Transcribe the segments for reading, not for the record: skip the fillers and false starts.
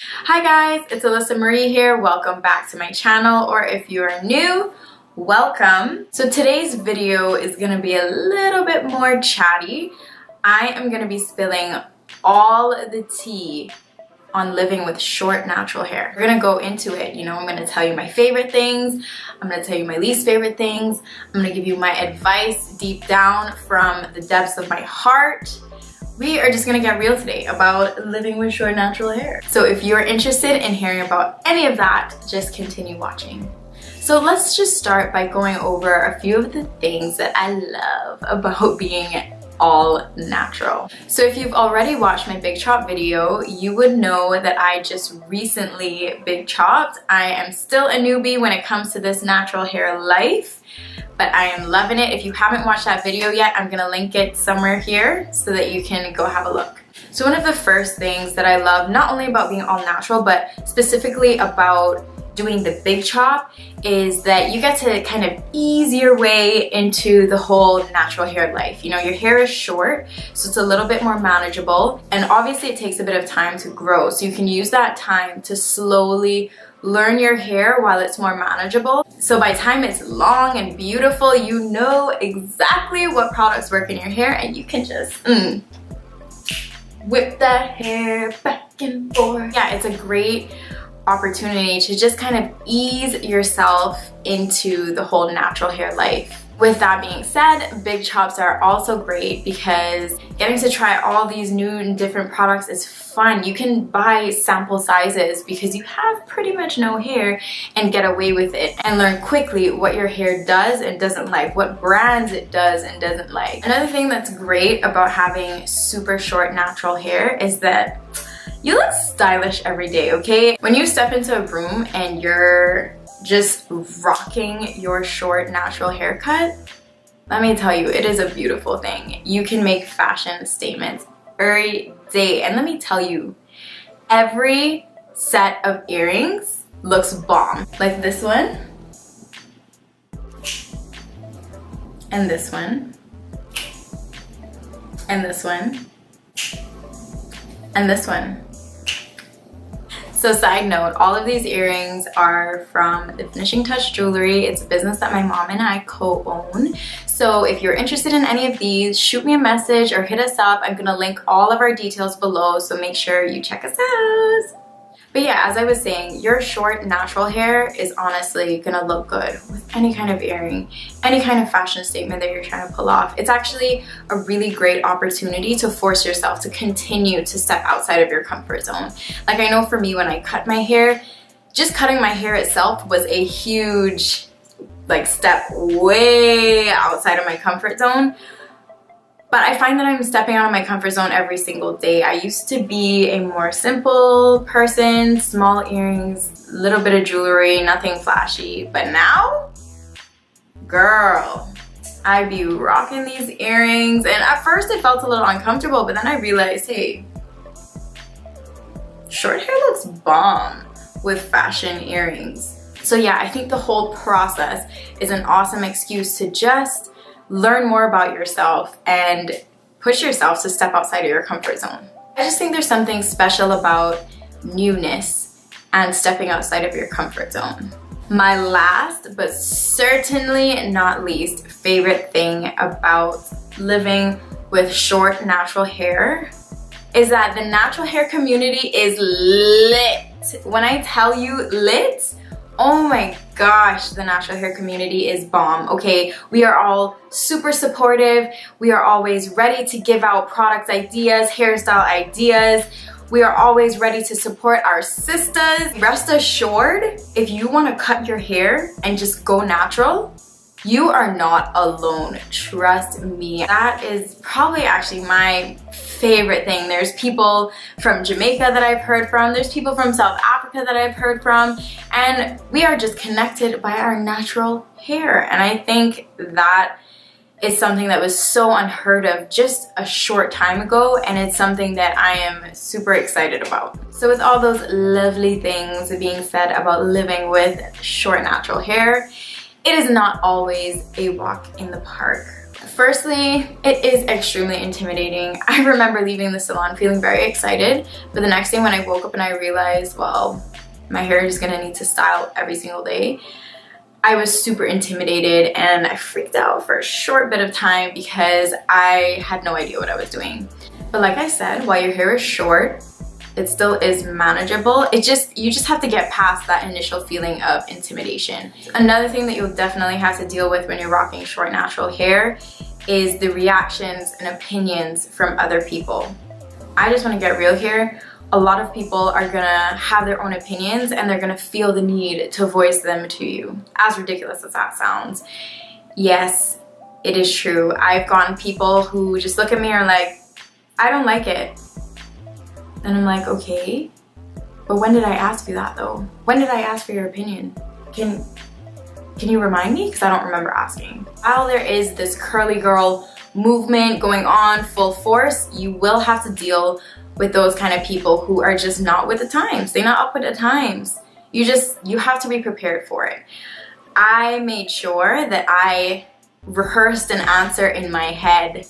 Hi guys, it's Alyssa Marie here. Welcome back to my channel, or if you are new, welcome. So today's video is going to be a little bit more chatty. I am going to be spilling all the tea on living with short natural hair. We're gonna go into it. I'm gonna tell you my favorite things, I'm gonna tell you my least favorite things, I'm gonna give you my advice deep down from the depths of my heart. We are just gonna get real today about living with short natural hair. So if you're interested in hearing about any of that, just continue watching. So let's just start by going over a few of the things that I love about being all natural. So if you've already watched my big chop video, you would know that I just recently big chopped. I am still a newbie when it comes to this natural hair life, but I am loving it. If you haven't watched that video yet, I'm gonna link it somewhere here so that you can go have a look. So one of the first things that I love, not only about being all natural, but specifically about doing the big chop, is that you get to kind of ease your way into the whole natural hair life. Your hair is short, so it's a little bit more manageable, and obviously it takes a bit of time to grow, so you can use that time to slowly learn your hair while it's more manageable. So by the time it's long and beautiful, you know exactly what products work in your hair, and you can just whip that hair back and forth. Yeah, it's a great opportunity to just kind of ease yourself into the whole natural hair life. With that being said, big chops are also great because getting to try all these new and different products is fun. You can buy sample sizes because you have pretty much no hair and get away with it and learn quickly what your hair does and doesn't like, what brands it does and doesn't like. Another thing that's great about having super short natural hair is that you look stylish every day, okay? When you step into a room and you're just rocking your short natural haircut, let me tell you, it is a beautiful thing. You can make fashion statements every day. And let me tell you, every set of earrings looks bomb. Like this one, and this one, and this one, and this one. So side note, all of these earrings are from the Finishing Touch Jewelry. It's a business that my mom and I co-own. So if you're interested in any of these, shoot me a message or hit us up. I'm gonna link all of our details below, so make sure you check us out. But yeah, as I was saying, your short natural hair is honestly gonna look good with any kind of earring, any kind of fashion statement that you're trying to pull off. It's actually a really great opportunity to force yourself to continue to step outside of your comfort zone. Like, I know for me, when I cut my hair, just cutting my hair itself was a huge step way outside of my comfort zone. But I find that I'm stepping out of my comfort zone every single day. I used to be a more simple person, small earrings, little bit of jewelry, nothing flashy. But now, girl, I be rocking these earrings. And at first it felt a little uncomfortable, but then I realized, hey, short hair looks bomb with fashion earrings. So yeah, I think the whole process is an awesome excuse to just learn more about yourself and push yourself to step outside of your comfort zone. I just think there's something special about newness and stepping outside of your comfort zone. My last, but certainly not least, favorite thing about living with short natural hair is that the natural hair community is lit. When I tell you lit, oh my gosh, the natural hair community is bomb, okay? We are all super supportive. We are always ready to give out product ideas, hairstyle ideas. We are always ready to support our sisters. Rest assured, if you want to cut your hair and just go natural, you are not alone, trust me. That is probably actually my favorite thing. There's people from Jamaica that I've heard from, there's people from South Africa that I've heard from, and we are just connected by our natural hair. And I think that is something that was so unheard of just a short time ago, and it's something that I am super excited about. So with all those lovely things being said about living with short natural hair, it is not always a walk in the park, Firstly, it is extremely intimidating. I remember leaving the salon feeling very excited, but the next day when I woke up and I realized, well, my hair is gonna need to style every single day, I was super intimidated and I freaked out for a short bit of time because I had no idea what I was doing. But like I said, while your hair is short, it still is manageable. You just have to get past that initial feeling of intimidation. Another thing that you'll definitely have to deal with when you're rocking short natural hair is the reactions and opinions from other people. I just want to get real here. A lot of people are gonna have their own opinions and they're gonna feel the need to voice them to you. As ridiculous as that sounds. Yes, it is true. I've gotten people who just look at me and are like, I don't like it. And I'm like, okay, but when did I ask you that though? When did I ask for your opinion? Can you remind me? Because I don't remember asking. While there is this curly girl movement going on full force, you will have to deal with those kind of people who are just not with the times. They're not up with the times. You have to be prepared for it. I made sure that I rehearsed an answer in my head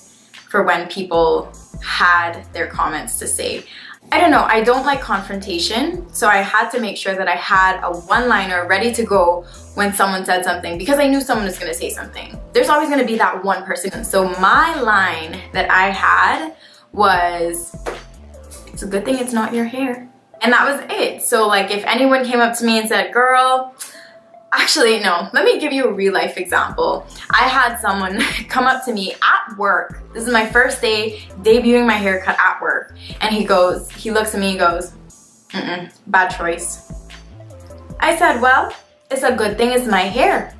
for when people had their comments to say. I don't know, I don't like confrontation, so I had to make sure that I had a one-liner ready to go when someone said something because I knew someone was gonna say something. There's always gonna be that one person. So my line that I had was, it's a good thing it's not your hair. And that was it. So like if anyone came up to me and said, girl, actually no, let me give you a real life example. I had someone come up to me at work. This is my first day debuting my haircut at work. And he looks at me and goes, bad choice. I said, well, it's a good thing it's my hair.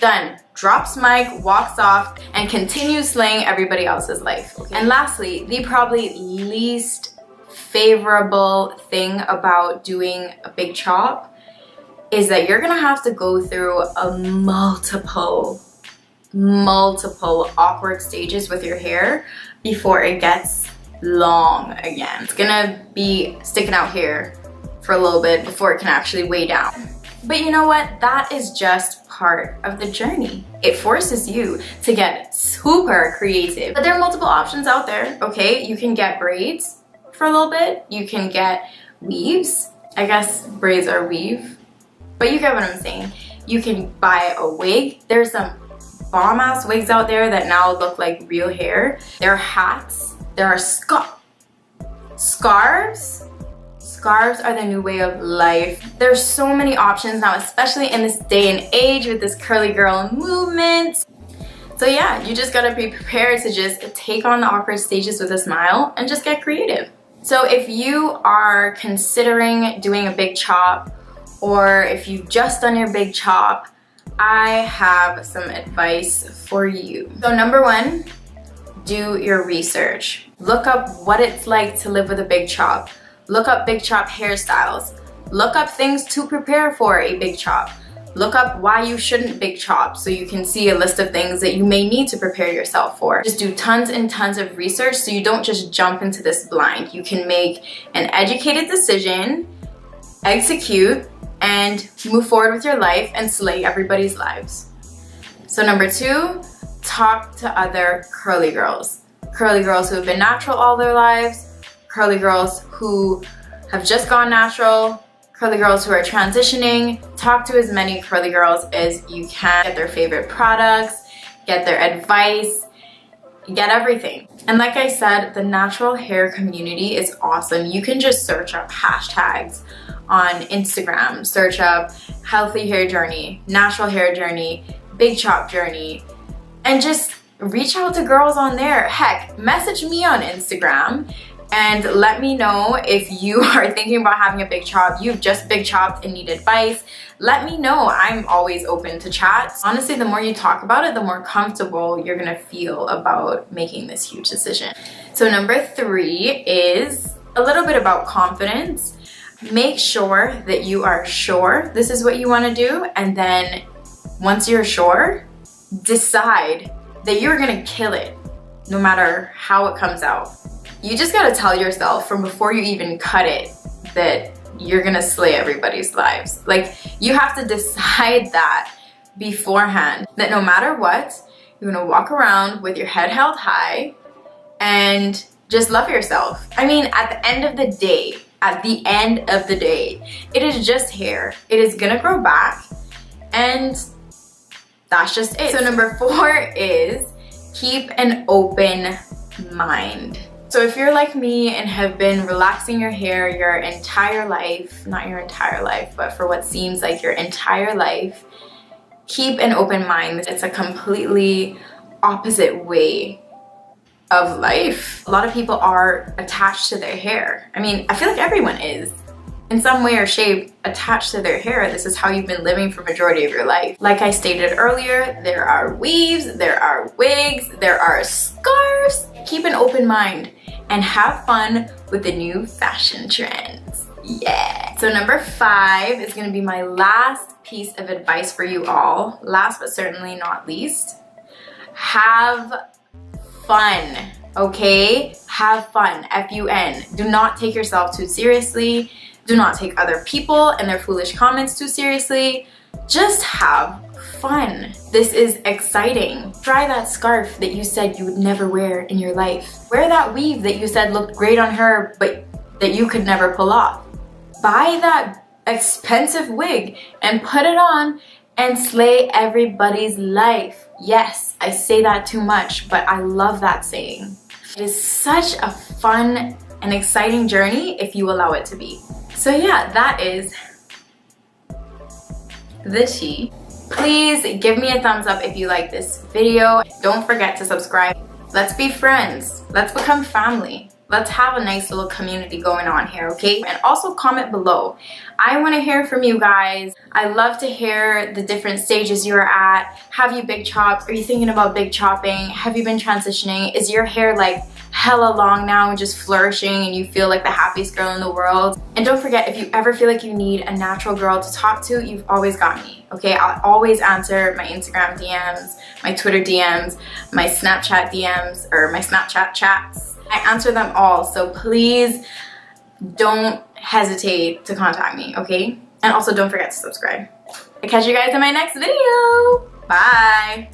Done. Drops mic, walks off, and continues slaying everybody else's life. Okay. And lastly, the probably least favorable thing about doing a big chop is that you're gonna have to go through a multiple awkward stages with your hair before it gets long again. It's gonna be sticking out here for a little bit before it can actually weigh down. But you know what? That is just part of the journey. It forces you to get super creative. But there are multiple options out there, okay? You can get braids for a little bit. You can get weaves. I guess braids are weave. But you get what I'm saying. You can buy a wig. There's some bomb ass wigs out there that now look like real hair. There are hats. There are scarves. Scarves are the new way of life. There's so many options now, especially in this day and age with this curly girl movement. So yeah, you just gotta be prepared to just take on the awkward stages with a smile and just get creative. So if you are considering doing a big chop, or if you've just done your big chop, I have some advice for you. So number one, do your research. Look up what it's like to live with a big chop. Look up big chop hairstyles. Look up things to prepare for a big chop. Look up why you shouldn't big chop so you can see a list of things that you may need to prepare yourself for. Just do tons and tons of research so you don't just jump into this blind. You can make an educated decision, execute, and move forward with your life and slay everybody's lives. So number two, talk to other curly girls. Curly girls who have been natural all their lives, curly girls who have just gone natural, curly girls who are transitioning. Talk to as many curly girls as you can. Get their favorite products, get their advice, get everything. And like I said, the natural hair community is awesome. You can just search up hashtags on Instagram, search up healthy hair journey, natural hair journey, big chop journey, and just reach out to girls on there. Heck, message me on Instagram and let me know if you are thinking about having a big chop, you've just big chopped and need advice. Let me know. I'm always open to chat. Honestly, the more you talk about it, the more comfortable you're gonna feel about making this huge decision. So number three is a little bit about confidence. Make sure that you are sure this is what you wanna do, and then once you're sure, decide that you're gonna kill it no matter how it comes out. You just gotta tell yourself from before you even cut it that you're gonna slay everybody's lives. Like, you have to decide that beforehand, that no matter what, You're gonna walk around with your head held high and just love yourself. I mean, at the end of the day, it is just hair. It is gonna grow back, and that's just it. So number 4 is keep an open mind. So if you're like me and have been relaxing your hair your entire life, not your entire life, but for what seems like your entire life, keep an open mind. It's a completely opposite way of life. A lot of people are attached to their hair. I mean, I feel like everyone is in some way or shape attached to their hair. This is how you've been living for majority of your life. Like I stated earlier, there are weaves, there are wigs, there are scarves. Keep an open mind and have fun with the new fashion trends. Yeah. So number 5 is gonna be my last piece of advice for you all. Last but certainly not least, have fun, okay? Have fun, F-U-N. Do not take yourself too seriously. Do not take other people and their foolish comments too seriously. Just have fun. This is exciting. Try that scarf that you said you would never wear in your life. Wear that weave that you said looked great on her, but that you could never pull off. Buy that expensive wig and put it on and slay everybody's life. Yes, I say that too much, but I love that saying. It is such a fun and exciting journey if you allow it to be. So yeah, that is the tea. Please give me a thumbs up if you like this video. Don't forget to subscribe. Let's be friends. Let's become family. Let's have a nice little community going on here, okay? And also comment below. I want to hear from you guys. I love to hear the different stages you're at. Have you big chopped? Are you thinking about big chopping? Have you been transitioning? Is your hair like hella long now and just flourishing and you feel like the happiest girl in the world? And don't forget, if you ever feel like you need a natural girl to talk to, you've always got me, okay? I'll always answer my Instagram DMs, my Twitter DMs, my Snapchat DMs, or my Snapchat chats. I answer them all, so please don't hesitate to contact me, okay? And also don't forget to subscribe. I'll catch you guys in my next video. Bye.